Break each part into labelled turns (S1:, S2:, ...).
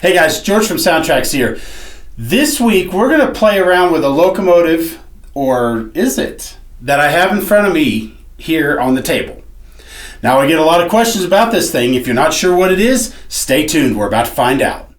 S1: Hey guys, George from SoundTraxx here. This week we're going to play around with a locomotive, or is it, that I have in front of me here on the table. Now I get a lot of questions about this thing. If you're not sure what it is, stay tuned. We're about to find out.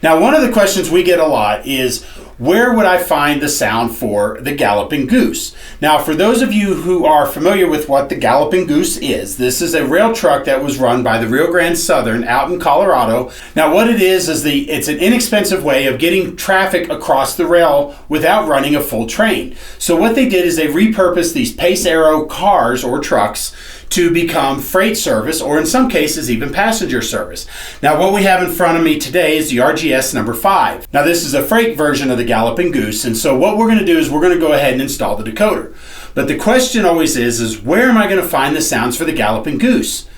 S1: Now one of the questions we get a lot is, where would I find the sound for the Galloping Goose? Now, for those of you who are familiar with what the Galloping Goose is, this is a rail truck that was run by the Rio Grande Southern out in Colorado. Now, what it is it's an inexpensive way of getting traffic across the rail without running a full train. So what they did is they repurposed these Pace Aero cars or trucks to become freight service, or in some cases even passenger service. Now what we have in front of me today is the RGS number 5. Now this is a freight version of the Galloping Goose, and so what we're going to do is we're going to go ahead and install the decoder. But the question always is where am I going to find the sounds for the Galloping Goose?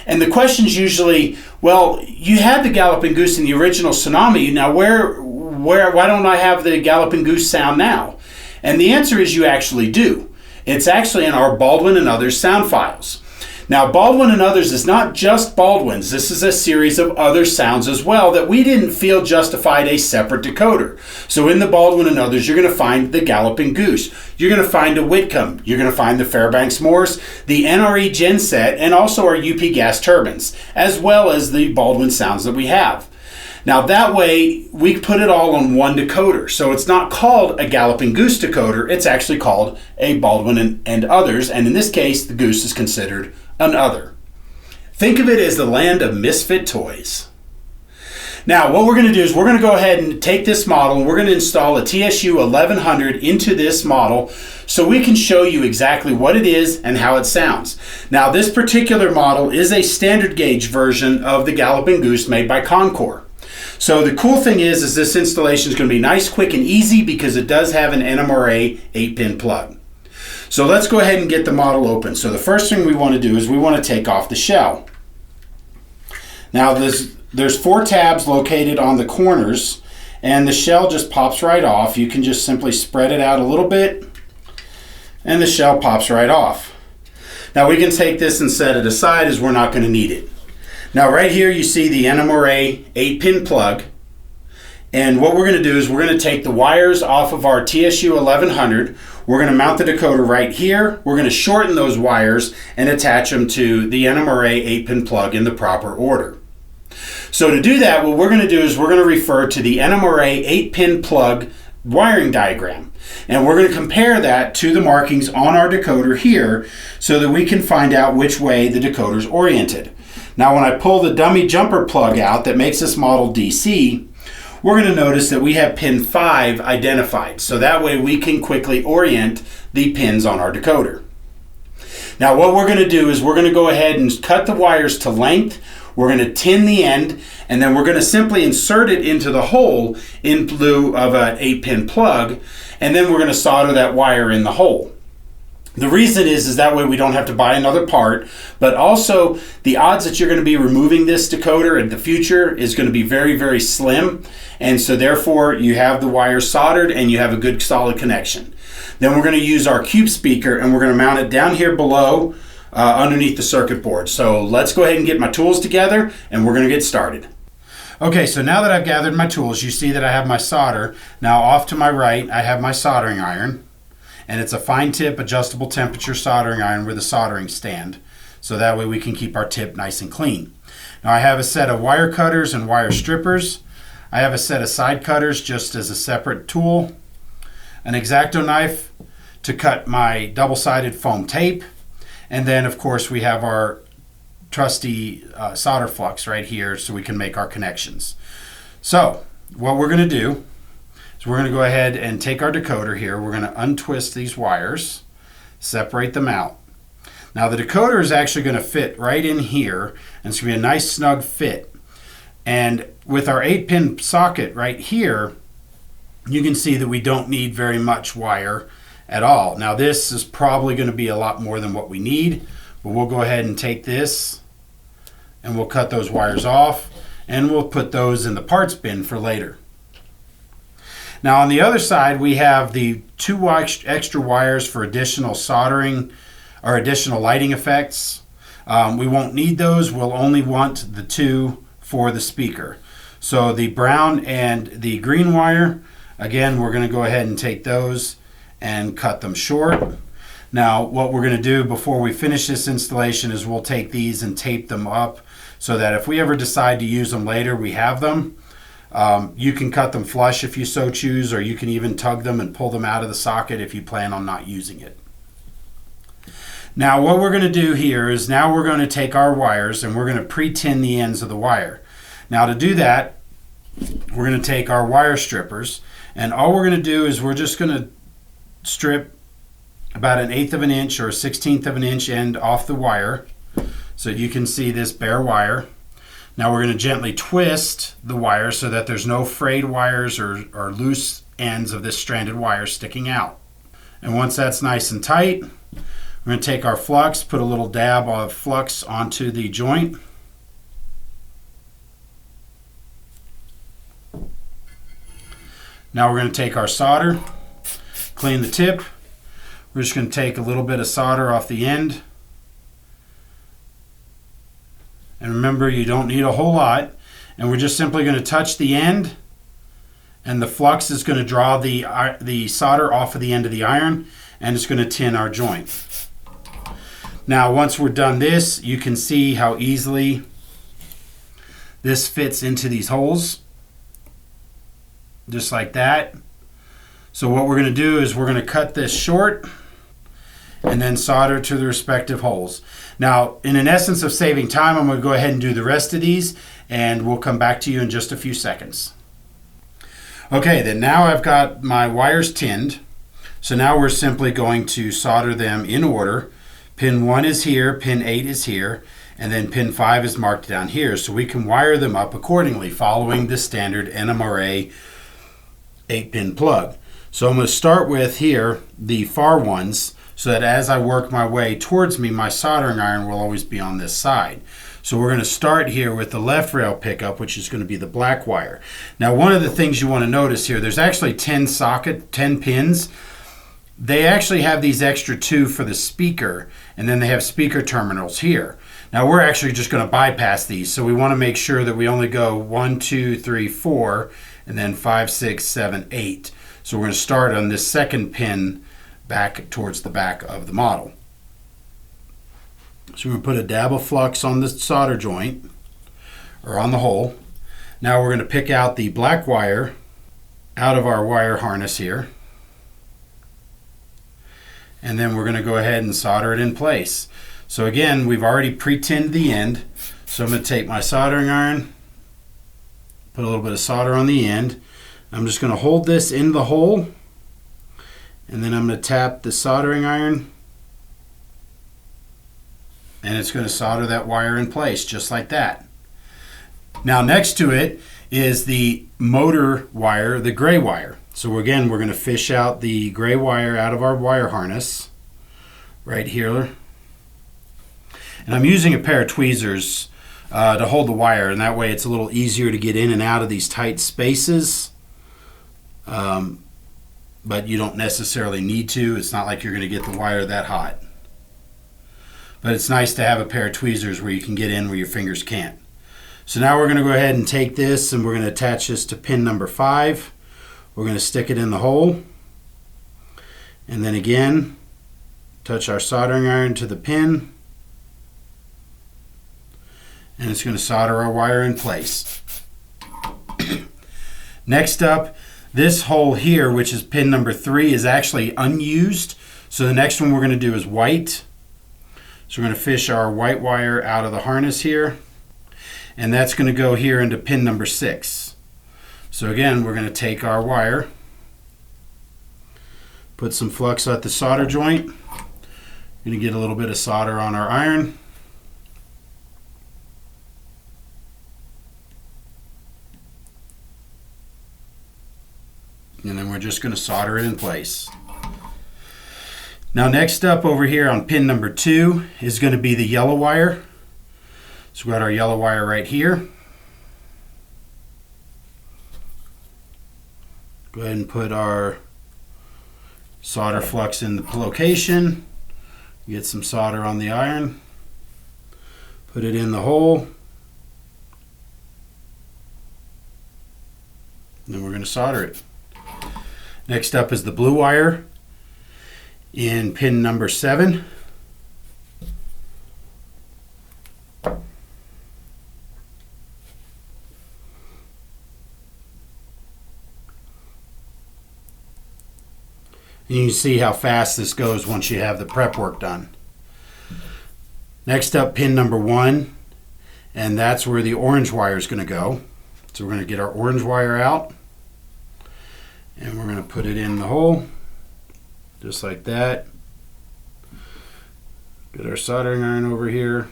S1: And the question's usually, well, you had the Galloping Goose in the original Tsunami, now why don't I have the Galloping Goose sound now? And the answer is you actually do. It's actually in our Baldwin and Others sound files. Now, Baldwin and Others is not just Baldwin's. This is a series of other sounds as well that we didn't feel justified a separate decoder. So in the Baldwin and Others, you're going to find the Galloping Goose. You're going to find a Whitcomb. You're going to find the Fairbanks Morse, the NRE genset, and also our UP gas turbines, as well as the Baldwin sounds that we have. Now that way, we put it all on one decoder. So it's not called a Galloping Goose decoder, it's actually called a Baldwin and Others, and in this case, the Goose is considered an other. Think of it as the land of misfit toys. Now what we're going to do is we're going to go ahead and take this model and we're going to install a TSU-1100 into this model so we can show you exactly what it is and how it sounds. Now this particular model is a standard gauge version of the Galloping Goose made by Concor. So the cool thing is this installation is going to be nice, quick, and easy because it does have an NMRA 8-pin plug. So let's go ahead and get the model open. So the first thing we want to do is we want to take off the shell. Now there's 4 tabs located on the corners and the shell just pops right off. You can just simply spread it out a little bit and the shell pops right off. Now we can take this and set it aside as we're not going to need it. Now right here you see the NMRA 8-pin plug, and what we're going to do is we're going to take the wires off of our TSU-1100. We're going to mount the decoder right here. We're going to shorten those wires and attach them to the NMRA 8-pin plug in the proper order. So to do that, what we're going to do is we're going to refer to the NMRA 8-pin plug wiring diagram. And we're going to compare that to the markings on our decoder here so that we can find out which way the decoder is oriented. Now when I pull the dummy jumper plug out that makes this model DC, we're going to notice that we have pin 5 identified. So that way we can quickly orient the pins on our decoder. Now what we're going to do is we're going to go ahead and cut the wires to length. We're going to tin the end, and then we're going to simply insert it into the hole in lieu of an 8-pin plug, and then we're going to solder that wire in the hole. The reason is that way we don't have to buy another part, but also the odds that you're going to be removing this decoder in the future is going to be very, very slim, and so therefore you have the wire soldered and you have a good solid connection. Then we're going to use our cube speaker and we're going to mount it down here below underneath the circuit board. So let's go ahead and get my tools together and we're going to get started. Okay, so now that I've gathered my tools, you see that I have my solder. Now off to my right I have my soldering iron. And it's a fine tip adjustable temperature soldering iron with a soldering stand. So that way we can keep our tip nice and clean. Now I have a set of wire cutters and wire strippers. I have a set of side cutters just as a separate tool. An X-Acto knife to cut my double-sided foam tape. And then of course we have our trusty solder flux right here so we can make our connections. So what we're going to do, so we're going to go ahead and take our decoder here. We're going to untwist these wires, separate them out. Now the decoder is actually going to fit right in here, and it's going to be a nice snug fit. And with our 8-pin socket right here, you can see that we don't need very much wire at all. Now this is probably going to be a lot more than what we need, but we'll go ahead and take this and we'll cut those wires off and we'll put those in the parts bin for later. Now on the other side we have the 2 extra wires for additional soldering are additional lighting effects. We won't need those. We'll only want the two for the speaker. So the brown and the green wire, again, we're going to go ahead and take those and cut them short. Now, what we're going to do before we finish this installation is we'll take these and tape them up so that if we ever decide to use them later, we have them. You can cut them flush if you so choose, or you can even tug them and pull them out of the socket if you plan on not using it. Now, what we're going to do here is now we're going to take our wires and we're going to pre-tin the ends of the wire. Now, to do that, we're going to take our wire strippers, and all we're going to do is we're just going to strip about 1/8 of an inch or 1/16 of an inch end off the wire so you can see this bare wire. Now we're going to gently twist the wire so that there's no frayed wires or loose ends of this stranded wire sticking out. And once that's nice and tight, we're going to take our flux, put a little dab of flux onto the joint. Now we're going to take our solder, clean the tip. We're just going to take a little bit of solder off the end. And remember, you don't need a whole lot. And we're just simply going to touch the end, and the flux is going to draw the solder off of the end of the iron, and it's going to tin our joint. Now, once we're done this, you can see how easily this fits into these holes, just like that. So what we're going to do is we're going to cut this short and then solder to the respective holes. Now, in an essence of saving time, I'm going to go ahead and do the rest of these, and we'll come back to you in just a few seconds. Okay, then now I've got my wires tinned. So now we're simply going to solder them in order. Pin 1 is here, pin 8 is here, and then pin 5 is marked down here. So we can wire them up accordingly following the standard NMRA 8-pin plug. So I'm going to start with here the far ones, so that as I work my way towards me, my soldering iron will always be on this side. So we're going to start here with the left rail pickup, which is going to be the black wire. Now, one of the things you want to notice here, there's actually 10 pins. They actually have these extra 2 for the speaker, and then they have speaker terminals here. Now, we're actually just going to bypass these, so we want to make sure that we only go 1, 2, 3, 4, and then 5, 6, 7, 8. So we're going to start on this second pin back towards the back of the model. So we're going to put a dab of flux on the solder joint, or on the hole. Now we're going to pick out the black wire out of our wire harness here. And then we're going to go ahead and solder it in place. So again, we've already pre-tinned the end. So I'm going to take my soldering iron, put a little bit of solder on the end. I'm just going to hold this in the hole, and then I'm going to tap the soldering iron, and it's going to solder that wire in place just like that. Now next to it is the motor wire, the gray wire. So again, we're going to fish out the gray wire out of our wire harness right here. And I'm using a pair of tweezers to hold the wire, and that way it's a little easier to get in and out of these tight spaces. But you don't necessarily need to. It's not like you're going to get the wire that hot. But it's nice to have a pair of tweezers where you can get in where your fingers can't. So now we're going to go ahead and take this, and we're going to attach this to pin number 5. We're going to stick it in the hole. And then again, touch our soldering iron to the pin. And it's going to solder our wire in place. Next up, this hole here, which is pin number 3, is actually unused. So the next one we're going to do is white. So we're going to fish our white wire out of the harness here. And that's going to go here into pin number 6. So again, we're going to take our wire, put some flux at the solder joint. We're going to get a little bit of solder on our iron. And then we're just going to solder it in place. Now next up over here on pin number 2 is going to be the yellow wire. So we've got our yellow wire right here. Go ahead and put our solder flux in the location. Get some solder on the iron, put it in the hole, and then we're going to solder it. Next up is the blue wire in pin number 7. And you can see how fast this goes once you have the prep work done. Next up, pin number 1, and that's where the orange wire is going to go. So we're going to get our orange wire out, and we're going to put it in the hole, just like that. Get our soldering iron over here.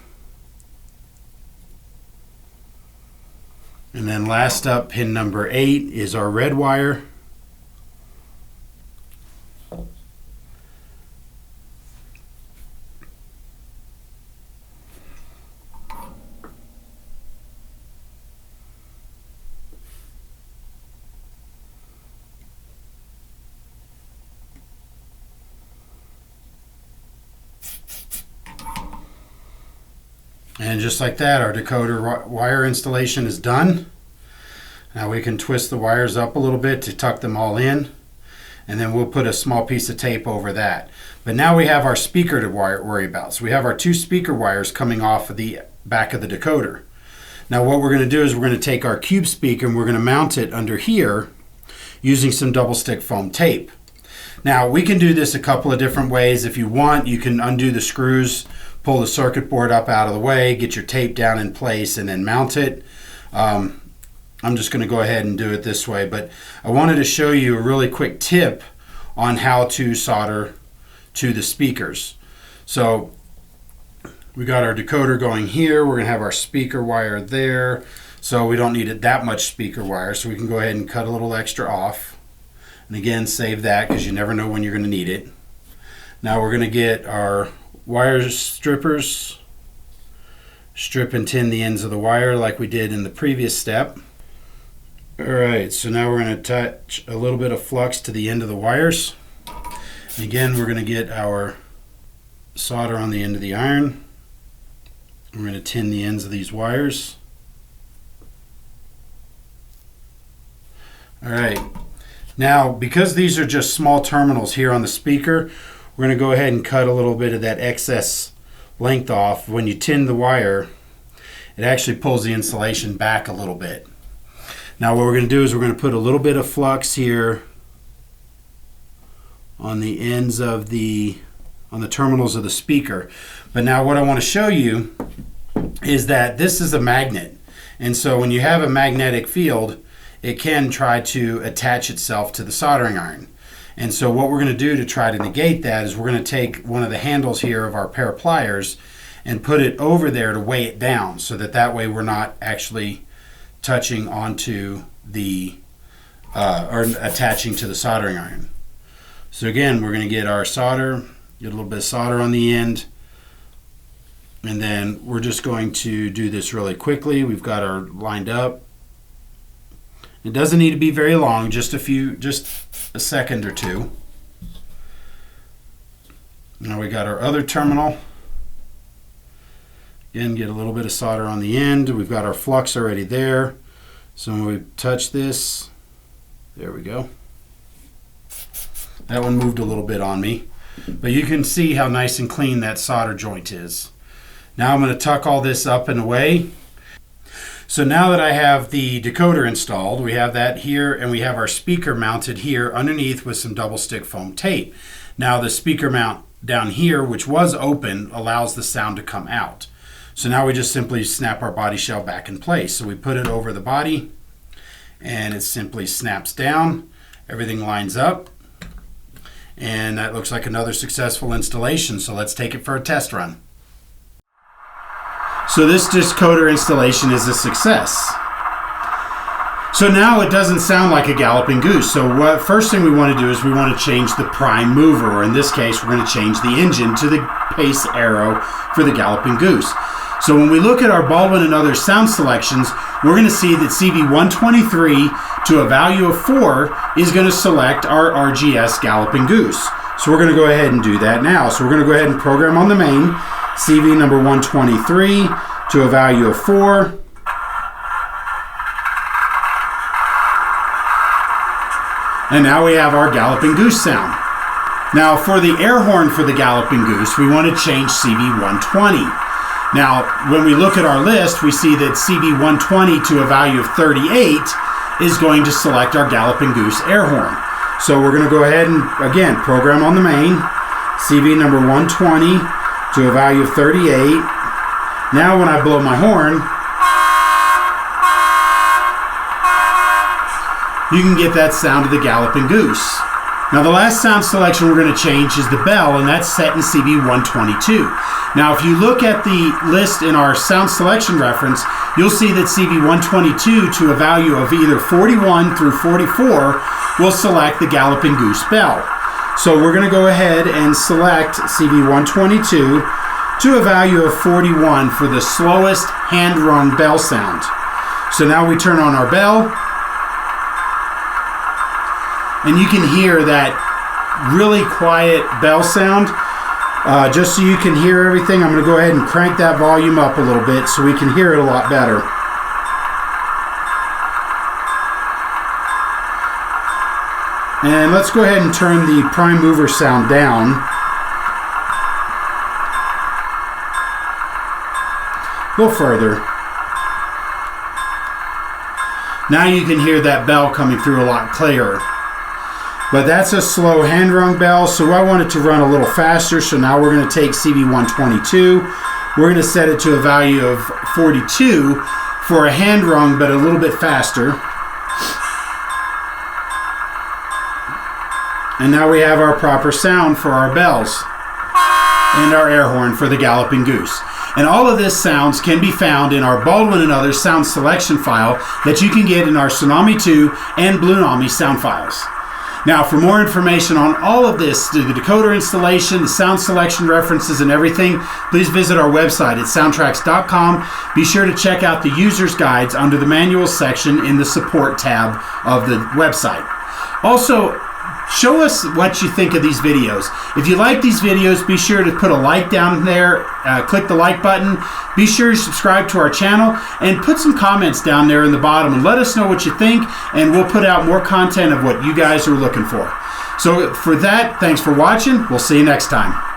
S1: And then last up, pin number 8 is our red wire. And just like that, our decoder wire installation is done. Now we can twist the wires up a little bit to tuck them all in, and then we'll put a small piece of tape over that. But now we have our speaker to worry about. So we have our 2 speaker wires coming off of the back of the decoder. Now what we're going to do is we're going to take our cube speaker and we're going to mount it under here using some double stick foam tape. Now we can do this a couple of different ways. If you want, you can undo the screws, pull the circuit board up out of the way, get your tape down in place, and then mount it. I'm just going to go ahead and do it this way, but I wanted to show you a really quick tip on how to solder to the speakers. So we got our decoder going here. We're going to have our speaker wire there, so we don't need it that much speaker wire, so we can go ahead and cut a little extra off. And again, save that because you never know when you're going to need it. Now we're going to get our wire strippers, strip and tin the ends of the wire like we did in the previous step. Alright, so now we're going to attach a little bit of flux to the end of the wires. And again, we're going to get our solder on the end of the iron. We're going to tin the ends of these wires. Alright, now because these are just small terminals here on the speaker, we're going to go ahead and cut a little bit of that excess length off. When you tin the wire, it actually pulls the insulation back a little bit. Now what we're going to do is we're going to put a little bit of flux here on the ends of on the terminals of the speaker. But now what I want to show you is that this is a magnet. And so when you have a magnetic field, it can try to attach itself to the soldering iron. And so what we're going to do to try to negate that is we're going to take one of the handles here of our pair of pliers and put it over there to weigh it down, so that way we're not actually touching onto the or attaching to the soldering iron. So again, we're going to get our solder, get a little bit of solder on the end, and then we're just going to do this really quickly. We've got our lined up. It doesn't need to be very long, just a second or two. Now we got our other terminal. Again, get a little bit of solder on the end. We've got our flux already there. So when we touch this, there we go. That one moved a little bit on me, but you can see how nice and clean that solder joint is. Now I'm going to tuck all this up and away. So now that I have the decoder installed, we have that here, and we have our speaker mounted here underneath with some double stick foam tape. Now the speaker mount down here, which was open, allows the sound to come out. So now we just simply snap our body shell back in place. So we put it over the body, and it simply snaps down. Everything lines up, and that looks like another successful installation. So let's take it for a test run. So this decoder installation is a success. So now it doesn't sound like a Galloping Goose. So first thing we want to do is we want to change the prime mover, or in this case, we're going to change the engine to the pace arrow for the Galloping Goose. So when we look at our Baldwin and other sound selections, we're going to see that CV123 to a value of 4 is going to select our RGS Galloping Goose. So So we're going to go ahead and do that now. So we're going to go ahead and program on the main CV number 123 to a value of 4. And now we have our Galloping Goose sound. Now for the air horn for the Galloping Goose, we want to change CV120. Now when we look at our list, we see that CV120 to a value of 38 is going to select our Galloping Goose air horn. So we're going to go ahead and, again, program on the main, CV number 120 to a value of 38. Now when I blow my horn, you can get that sound of the Galloping Goose. Now the last sound selection we're going to change is the bell, and that's set in CV122. Now if you look at the list in our sound selection reference, you'll see that CV122 to a value of either 41 through 44 will select the Galloping Goose bell. So we're going to go ahead and select CV122 to a value of 41 for the slowest hand-rung bell sound. So now we turn on our bell, and you can hear that really quiet bell sound. Just so you can hear everything, I'm going to go ahead and crank that volume up a little bit so we can hear it a lot better. And let's go ahead and turn the prime mover sound down. A little further. Now you can hear that bell coming through a lot clearer. But that's a slow hand-rung bell, so I want it to run a little faster. So now we're going to take CV122. We're going to set it to a value of 42 for a hand-rung, but a little bit faster. And now we have our proper sound for our bells and our air horn for the Galloping Goose. And all of this sounds can be found in our Baldwin and Others sound selection file that you can get in our Tsunami 2 and Blue Nami sound files. Now, for more information on all of this, the decoder installation, the sound selection references, and everything, please visit our website at SoundTraxx.com. Be sure to check out the user's guides under the manuals section in the support tab of the website. Also, show us what you think of these videos. If you like these videos, be sure to put a like down there, click the like button. Be sure to subscribe to our channel and put some comments down there in the bottom and let us know what you think, and we'll put out more content of what you guys are looking for. So for that, thanks for watching. We'll see you next time.